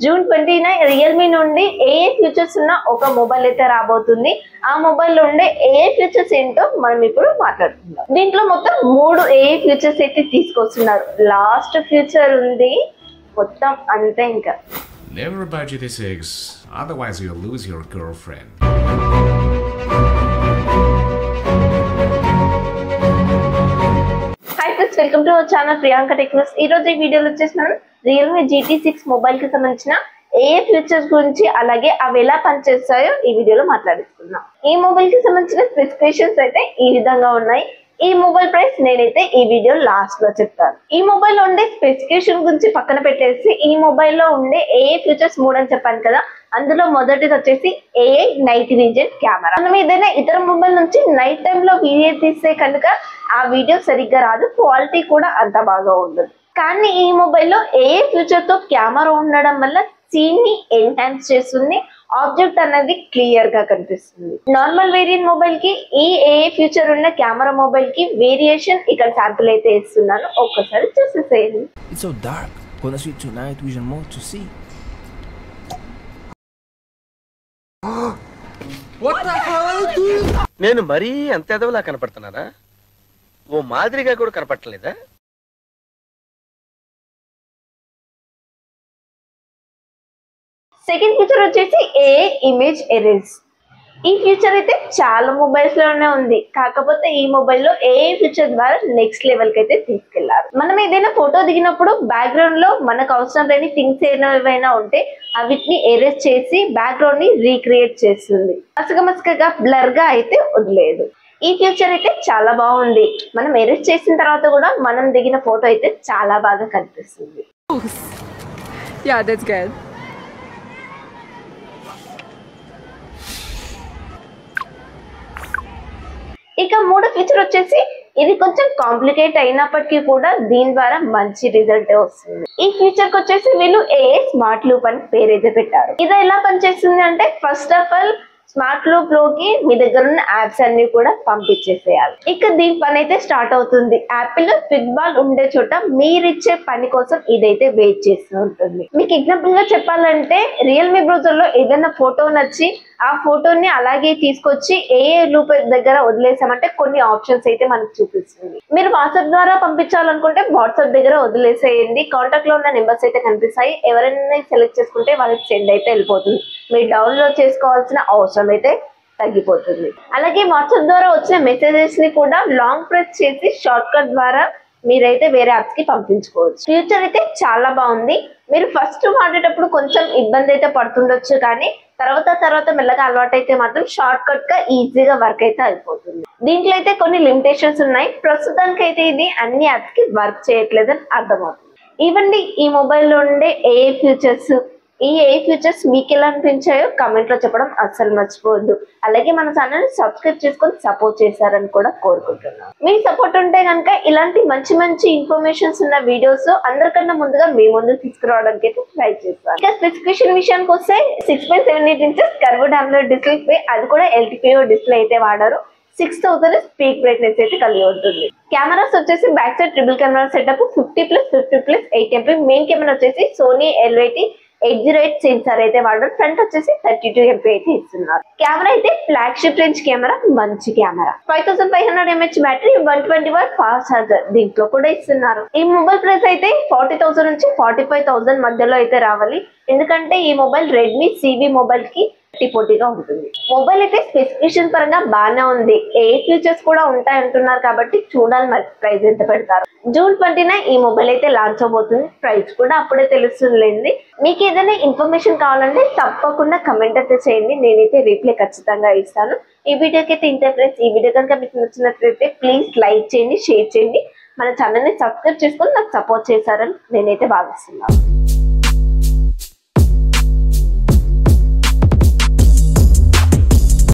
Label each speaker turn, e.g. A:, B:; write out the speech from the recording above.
A: June 29 Realme నుండి ఏఏ features ఉన్న ఒక మొబైల్ అయితే రాబోతుంది. ఆ మొబైల్ లో ఉండే ఏఏ ఫీచర్స్ ఏంటో మనం ఇప్పుడు మాట్లాడుకుందాం. దీంట్లో మొత్తం 3 ఏఏ ఫీచర్స్ అయితే తీసుకొస్తున్నారు. లాస్ట్ ఫీచర్ ఉంది, మొత్తం అంతే. ఇంకా
B: Never budget this eggs, otherwise you'll lose your girlfriend.
A: Hi friends, welcome to our channel Priyanka tech news. ఈ రోజు ఈ వీడియోలో వచ్చేసి మనం రియల్మీ GT6 మొబైల్ కి సంబంధించిన ఏ ఫీచర్స్ గురించి అలాగే అవి ఎలా పనిచేస్తాయో ఈ వీడియోలో మాట్లాడుకుందాం. ఈ మొబైల్ కి సంబంధించిన స్పెసిఫికేషన్స్ అయితే ఈ విధంగా ఉన్నాయి. ఈ మొబైల్ ప్రైస్ నేనైతే ఈ వీడియో లాస్ట్ లో చెప్తాను. ఈ మొబైల్ లో ఉండే స్పెసిఫికేషన్ గురించి పక్కన పెట్టేసి ఈ మొబైల్ లో ఉండే ఏ ఫీచర్స్ 3 అని చెప్పాను కదా. అందులో మొదటిది వచ్చేసి AI నైట్ విజన్ కెమెరా. మనం ఏదైనా ఇతర మొబైల్ నుంచి నైట్ టైమ్ లో వీడియో తీస్తే కనుక ఆ వీడియో సరిగ్గా రాదు, క్వాలిటీ కూడా అంత బాగా ఉండదు. కానీ ఈ మొబైల్లో AI ఫీచర్ తో కెమెరా ఉండడం వల్ల సీన్ ని ఎన్హాన్స్ చేస్తుంది, ఆబ్జెక్ట్ అనేది క్లియర్ గా కనిపిస్తుంది. నార్మల్ వేరియంట్ మొబైల్ కి ఈ AI ఫీచర్ ఉన్న కెమెరా మొబైల్ కి వేరియేషన్ ఇక్కడ శాంపుల్ అయితే ఇస్తున్నాను, ఒక్కసారి చూసేసేయండి.
C: It's so dark. Gonna switch to night vision mode to see.
D: What the hell? నేను మరీ అంత ఎదవలా కనపడుతున్నారా? ఓ మాదిరిగా కూడా కనపడలేదా?
A: సెకండ్ ఫీచర్ వచ్చేసి AI ఇమేజ్ ఎరేజ్. ఈ ఫీచర్ అయితే చాలా మొబైల్స్ లోనే ఉంది, కాకపోతే ఈ మొబైల్లో AI ఫీచర్ ద్వారా నెక్స్ట్ లెవెల్ కి అయితే తీసుకెళ్లారు. మనం ఏదైనా ఫోటో దిగినప్పుడు బ్యాక్గ్రౌండ్ లో మనకు అవసరం లేని థింగ్స్ ఏమైనా ఉంటే అవిటిని ఎరేజ్ చేసి బ్యాక్గ్రౌండ్ ని రీక్రియేట్ చేస్తుంది. మసకగా బ్లర్ గా అయితే వదిలేదు. ఈ ఫీచర్ అయితే చాలా బాగుంది. మనం ఎరేజ్ చేసిన తర్వాత కూడా మనం దిగిన ఫోటో అయితే చాలా బాగా కనిపిస్తుంది.
E: Yeah, that's good.
A: ఇక 3 ఫీచర్ వచ్చేసి ఇది కొంచెం కాంప్లికేట్ అయినప్పటికీ కూడా దీని ద్వారా మంచి రిజల్ట్ వస్తుంది. ఈ ఫీచర్ కి వచ్చేసి వీళ్ళు AI స్మార్ట్ లూప్ అని పేరైతే పెట్టారు. ఇది ఎలా పనిచేస్తుంది అంటే first of all smart loop లోకి మీ దగ్గర ఉన్న యాప్స్ అన్ని కూడా పంపించేసేయాలి. ఇక దీని పని అయితే స్టార్ట్ అవుతుంది. యాపిల్ ఫిట్ బాల్ ఉండే చోట మీరు ఇచ్చే పని కోసం ఇదైతే వెయిట్ చేస్తూ ఉంటుంది. మీకు ఎగ్జాంపుల్ గా చెప్పాలంటే రియల్మీ బ్రౌజర్ లో ఏదైనా ఫోటో నచ్చి ఆ ఫోటోని అలాగే తీసుకొచ్చి AI లూప్ దగ్గర వదిలేసామంటే కొన్ని ఆప్షన్స్ అయితే మనకు చూపిస్తుంది. మీరు వాట్సాప్ ద్వారా పంపించాలనుకుంటే వాట్సాప్ దగ్గర వదిలేసేయండి. కాంటాక్ట్ లో ఉన్న నెంబర్స్ అయితే కనిపిస్తాయి. ఎవరైనా సెలెక్ట్ చేసుకుంటే వాళ్ళకి సెండ్ అయితే వెళ్ళిపోతుంది. మీరు డౌన్లోడ్ చేసుకోవాల్సిన అవసరం అయితే తగ్గిపోతుంది. అలాగే వాట్సాప్ ద్వారా వచ్చిన మెసేజెస్ ని కూడా లాంగ్ ప్రెస్ చేసి షార్ట్ కట్ ద్వారా మీరైతే వేరే యాప్స్ కి పంపించుకోవచ్చు. ఫ్యూచర్ అయితే చాలా బాగుంది. మీరు ఫస్ట్ వాడేటప్పుడు కొంచెం ఇబ్బంది అయితే పడుతుండొచ్చు, కానీ తర్వాత మెల్లగా అలవాటు అయితే మాత్రం షార్ట్ కట్ గా ఈజీగా వర్క్ అయితే అయిపోతుంది. దీంట్లో అయితే కొన్ని లిమిటేషన్స్ ఉన్నాయి. ప్రస్తుతానికి అయితే ఇది అన్ని యాప్స్ కి వర్క్ చేయట్లేదని అర్థమవుతుంది. ఇవన్నీ ఈ మొబైల్లో ఉండే AI ఫీచర్స్. ఈ AI ఫీచర్స్ మీకు ఎలా అనిపించాయో కామెంట్ లో చెప్పడం అస్సలు మర్చిపోవద్దు. అలాగే మన ఛానల్ ని సబ్స్క్రైబ్ చేసుకొని సపోర్ట్ చేశారని కూడా కోరుకుంటున్నాను. మీ సపోర్ట్ ఉంటే కనుక ఇలాంటి మంచి ఇన్ఫర్మేషన్స్ ఉన్న వీడియోస్ అందరికన్నా ముందుగా మీ ముందు తీసుకురావడానికి అయితే ట్రై చేస్తాను. ఇక స్పెసిఫికేషన్ విషయానికి వస్తే 6.78 ఇంచెస్ కర్వ్డ్ AMOLED డిస్ప్లే, అది కూడా LTPO డిస్ప్లే అయితే వాడారు. 6000 స్పీక్ బ్రైట్నెస్ అయితే కలిగి ఉంటుంది. కెమెరాస్ వచ్చేసి back side triple camera setup 50+50+8 MP. Main camera వచ్చేసి సోనీ LVT 808 సెన్సార్ అయితే వాడారు. ఫ్రంట్ వచ్చేసి 32 MP అయితే ఇస్తున్నారు. కెమెరా అయితే ఫ్లాగ్షిప్ రేంజ్ కెమెరా, మంచి camera. 5500 mAh battery, 120 watt fast charger దీంట్లో కూడా ఇస్తున్నారు. ఈ మొబైల్ ప్రైస్ అయితే 40,000 నుంచి 45,000 మధ్యలో అయితే రావాలి. ఎందుకంటే ఈ మొబైల్ రెడ్మీ CV మొబైల్ కి పోటీగా ఉంటుంది. మొబైల్ అయితే స్పెసిఫికేషన్ పరంగా బాగానే ఉంది. AI ఫీచర్స్ కూడా ఉంటాయి అంటున్నారు కాబట్టి చూడాలి మరి ప్రైస్ ఎంత పెడతారు. జూన్ 29 ఈ మొబైల్ అయితే లాంచ్ అవబోతుంది. ప్రైస్ కూడా అప్పుడే తెలుస్తుందిలేండి. మీకు ఏదైనా ఇన్ఫర్మేషన్ కావాలంటే తప్పకుండా కమెంట్ అయితే చేయండి, నేనైతే రిప్లై ఖచ్చితంగా ఇస్తాను. ఈ వీడియోకి అయితే ఇంతే ఫ్రెండ్స్. ఈ వీడియో కనుక మీకు నచ్చినట్లయితే ప్లీజ్ లైక్ చేయండి, షేర్ చేయండి. మన ఛానల్ ని సబ్స్క్రైబ్ చేసుకొని నాకు సపోర్ట్ చేశారని నేనైతే భావిస్తున్నాను.